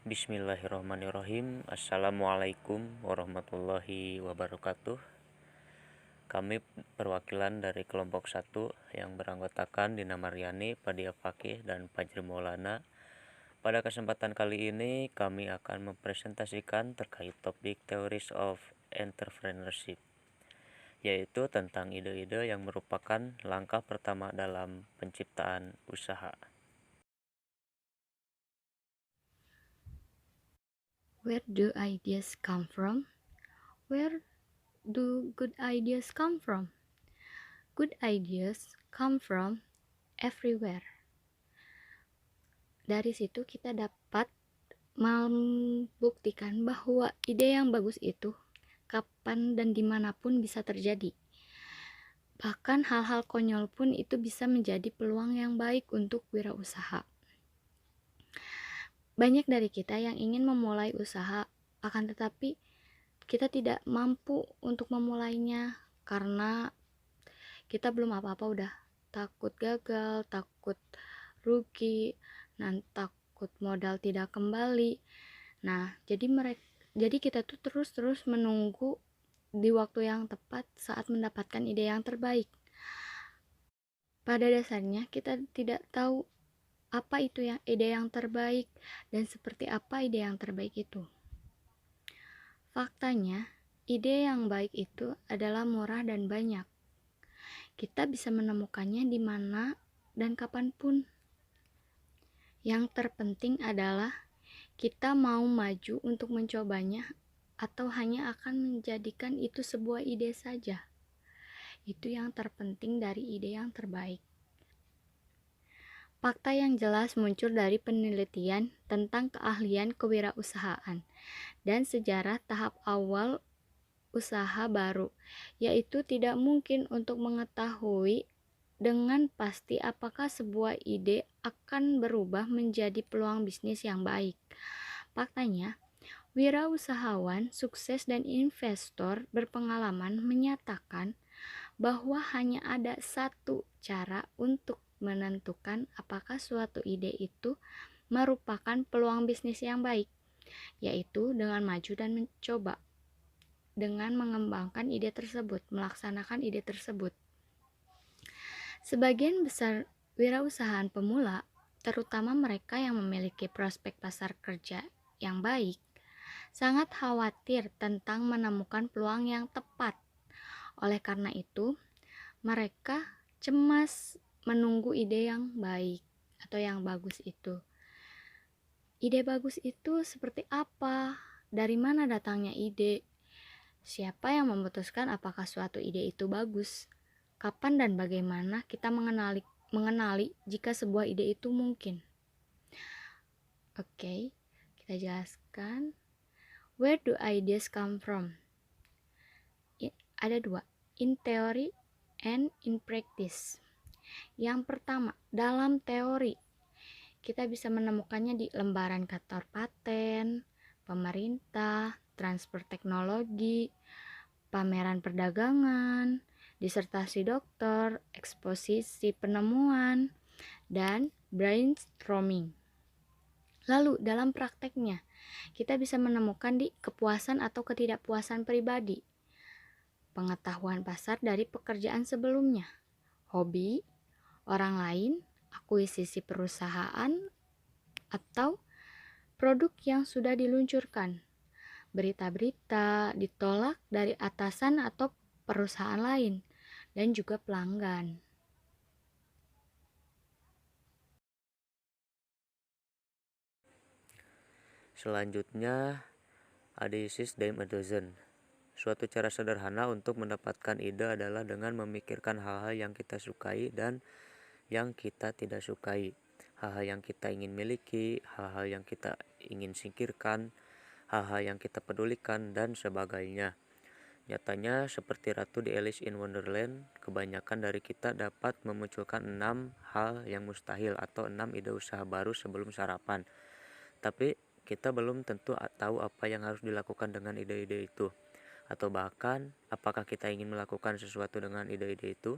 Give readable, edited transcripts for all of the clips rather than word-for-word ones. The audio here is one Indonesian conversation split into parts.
Bismillahirrahmanirrahim. Assalamualaikum warahmatullahi wabarakatuh. Kami perwakilan dari kelompok 1 yang beranggotakan Dina Mariani, Padia Fakih, dan Fajri Maulana. Pada kesempatan kali ini kami akan mempresentasikan terkait topik Theories of Entrepreneurship, yaitu tentang ide-ide yang merupakan langkah pertama dalam penciptaan usaha. Where do ideas come from? Where do good ideas come from? Good ideas come from everywhere. Dari situ kita dapat membuktikan bahwa ide yang bagus itu kapan dan dimanapun bisa terjadi. Bahkan hal-hal konyol pun itu bisa menjadi peluang yang baik untuk wirausaha. Banyak dari kita yang ingin memulai usaha, akan tetapi kita tidak mampu untuk memulainya karena kita belum apa-apa udah takut gagal, takut rugi, dan takut modal tidak kembali. Nah, jadi kita tuh terus menunggu di waktu yang tepat saat mendapatkan ide yang terbaik. Pada dasarnya kita tidak tahu apa itu yang ide yang terbaik dan seperti apa ide yang terbaik itu. Faktanya, ide yang baik itu adalah murah dan banyak. Kita bisa menemukannya di mana dan kapanpun. Yang terpenting adalah kita mau maju untuk mencobanya atau hanya akan menjadikan itu sebuah ide saja. Itu yang terpenting dari ide yang terbaik. Fakta yang jelas muncul dari penelitian tentang keahlian kewirausahaan dan sejarah tahap awal usaha baru, yaitu tidak mungkin untuk mengetahui dengan pasti apakah sebuah ide akan berubah menjadi peluang bisnis yang baik. Faktanya, wirausahawan sukses dan investor berpengalaman menyatakan bahwa hanya ada satu cara untuk menentukan apakah suatu ide itu merupakan peluang bisnis yang baik, yaitu dengan maju dan mencoba, dengan mengembangkan ide tersebut, melaksanakan ide tersebut. Sebagian besar wirausahaan pemula, terutama mereka yang memiliki prospek pasar kerja yang baik, sangat khawatir tentang menemukan peluang yang tepat. Oleh karena itu, mereka cemas menunggu ide yang baik atau yang bagus itu. Ide bagus itu seperti apa? Dari mana datangnya ide? Siapa yang memutuskan apakah suatu ide itu bagus? Kapan dan bagaimana kita mengenali jika sebuah ide itu mungkin? Oke, kita jelaskan. Where do ideas come from? Ada dua, in theory and in practice. Yang pertama, dalam teori, kita bisa menemukannya di lembaran kantor paten, pemerintah, transfer teknologi, pameran perdagangan, disertasi dokter, eksposisi penemuan, dan brainstorming. Lalu dalam prakteknya, kita bisa menemukan di kepuasan atau ketidakpuasan pribadi, pengetahuan pasar dari pekerjaan sebelumnya, hobi, orang lain, akuisisi perusahaan, atau produk yang sudah diluncurkan, berita-berita ditolak dari atasan atau perusahaan lain, dan juga pelanggan. Selanjutnya, Adhesive Dime a Dozen. Suatu cara sederhana untuk mendapatkan ide adalah dengan memikirkan hal-hal yang kita sukai dan yang kita tidak sukai, hal-hal yang kita ingin miliki, hal-hal yang kita ingin singkirkan, hal-hal yang kita pedulikan, dan sebagainya. Nyatanya, seperti Ratu di Alice in Wonderland, kebanyakan dari kita dapat memunculkan 6 hal yang mustahil atau 6 ide usaha baru sebelum sarapan. Tapi kita belum tentu tahu apa yang harus dilakukan dengan ide-ide itu. Atau bahkan, apakah kita ingin melakukan sesuatu dengan ide-ide itu?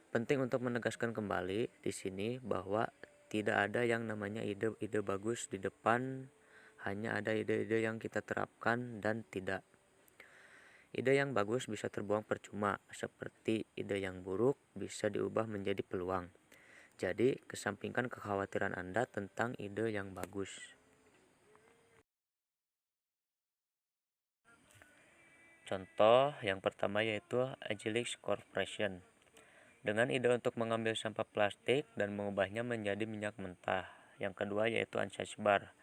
Penting untuk menegaskan kembali di sini bahwa Tidak ada yang namanya ide-ide bagus di depan, hanya ada ide-ide yang kita terapkan dan tidak. Ide yang bagus bisa terbuang percuma, seperti ide yang buruk bisa diubah menjadi peluang. Jadi, kesampingkan kekhawatiran Anda tentang ide yang bagus. Contoh yang pertama yaitu Agilex Corporation. Dengan ide untuk mengambil sampah plastik dan mengubahnya menjadi minyak mentah. Yang kedua yaitu Unsage Bar.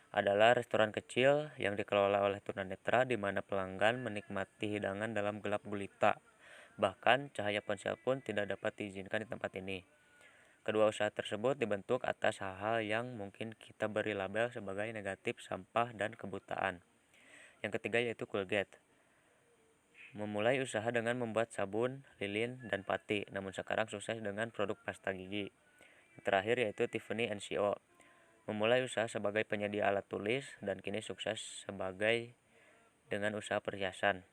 Adalah restoran kecil yang dikelola oleh tunanetra di mana pelanggan menikmati hidangan dalam gelap gulita. Bahkan cahaya ponsel pun tidak dapat diizinkan di tempat ini. Kedua usaha tersebut dibentuk atas hal-hal yang mungkin kita beri label sebagai negatif, sampah, dan kebutaan. Yang ketiga yaitu Colgate. Memulai usaha dengan membuat sabun, lilin, dan pati, namun sekarang sukses dengan produk pasta gigi. Yang terakhir yaitu Tiffany & Co. Memulai usaha sebagai penyedia alat tulis dan kini sukses sebagai dengan usaha perhiasan.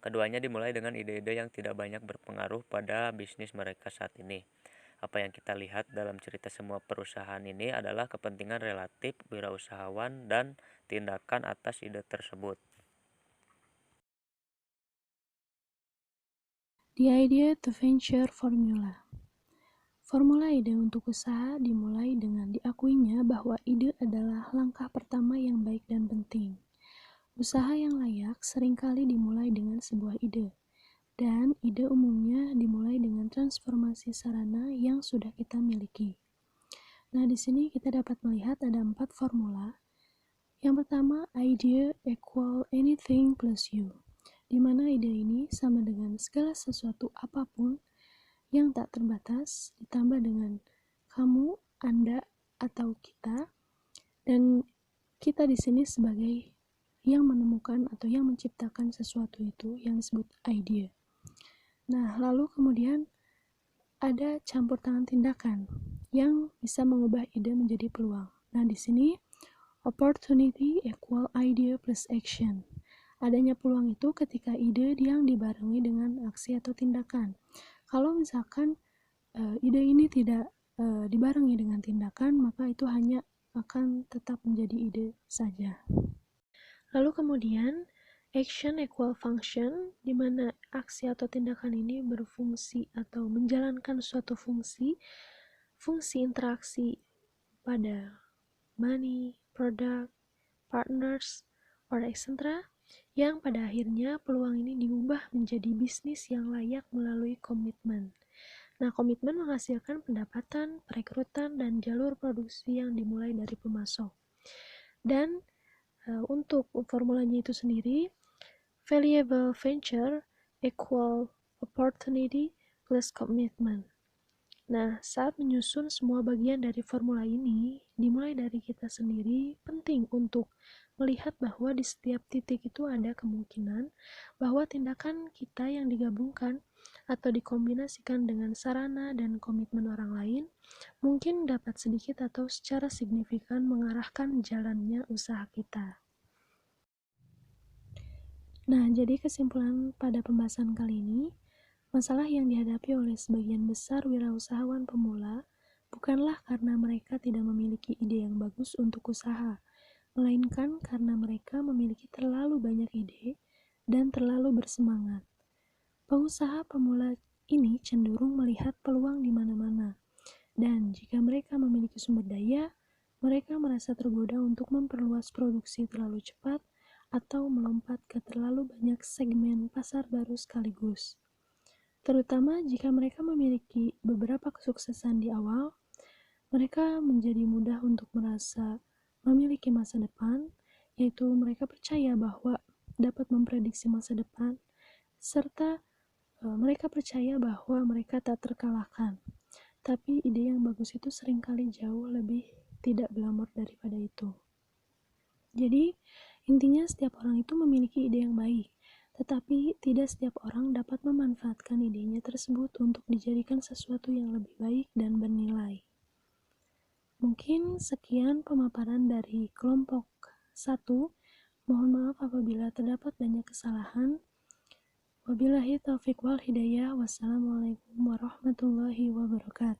Keduanya dimulai dengan ide-ide yang tidak banyak berpengaruh pada bisnis mereka saat ini. Apa yang kita lihat dalam cerita semua perusahaan ini adalah kepentingan relatif wirausahawan dan tindakan atas ide tersebut. The idea to venture formula. Formula ide untuk usaha dimulai dengan diakuinya bahwa ide adalah langkah pertama yang baik dan penting. Usaha yang layak seringkali dimulai dengan sebuah ide, dan ide umumnya dimulai dengan transformasi sarana yang sudah kita miliki. Nah, di sini kita dapat melihat ada 4 formula. Yang pertama, idea equal anything plus you, di mana ide ini sama dengan segala sesuatu apapun yang tak terbatas ditambah dengan kamu, Anda, atau kita, dan kita di sini sebagai yang menemukan atau yang menciptakan sesuatu itu yang disebut idea. Nah, lalu kemudian ada campur tangan tindakan yang bisa mengubah ide menjadi peluang. Nah, di sini opportunity equal idea plus action. Adanya peluang itu ketika ide yang dibarengi dengan aksi atau tindakan. Kalau misalkan ide ini tidak dibarengi dengan tindakan, maka itu hanya akan tetap menjadi ide saja. Lalu kemudian, action equal function, di mana aksi atau tindakan ini berfungsi atau menjalankan suatu fungsi interaksi pada money, product, partners, or etc., yang pada akhirnya peluang ini diubah menjadi bisnis yang layak melalui komitmen. Nah, komitmen menghasilkan pendapatan, perekrutan, dan jalur produksi yang dimulai dari pemasok. Dan untuk formulanya itu sendiri, valuable venture equal opportunity plus commitment. Nah, saat menyusun semua bagian dari formula ini, dimulai dari kita sendiri, penting untuk melihat bahwa di setiap titik itu ada kemungkinan bahwa tindakan kita yang digabungkan atau dikombinasikan dengan sarana dan komitmen orang lain mungkin dapat sedikit atau secara signifikan mengarahkan jalannya usaha kita. Nah, jadi kesimpulan pada pembahasan kali ini, masalah yang dihadapi oleh sebagian besar wirausahawan pemula bukanlah karena mereka tidak memiliki ide yang bagus untuk usaha, melainkan karena mereka memiliki terlalu banyak ide dan terlalu bersemangat. Pengusaha pemula ini cenderung melihat peluang di mana-mana, dan jika mereka memiliki sumber daya, mereka merasa tergoda untuk memperluas produksi terlalu cepat atau melompat ke terlalu banyak segmen pasar baru sekaligus. Terutama jika mereka memiliki beberapa kesuksesan di awal, mereka menjadi mudah untuk merasa memiliki masa depan, yaitu mereka percaya bahwa dapat memprediksi masa depan, serta mereka percaya bahwa mereka tak terkalahkan. Tapi ide yang bagus itu seringkali jauh lebih tidak glamor daripada itu. Jadi, intinya setiap orang itu memiliki ide yang baik, tetapi tidak setiap orang dapat memanfaatkan idenya tersebut untuk dijadikan sesuatu yang lebih baik dan bernilai. Mungkin sekian pemaparan dari kelompok 1. Mohon maaf apabila terdapat banyak kesalahan. Wabillahi taufiq wal hidayah. Wassalamualaikum warahmatullahi wabarakatuh.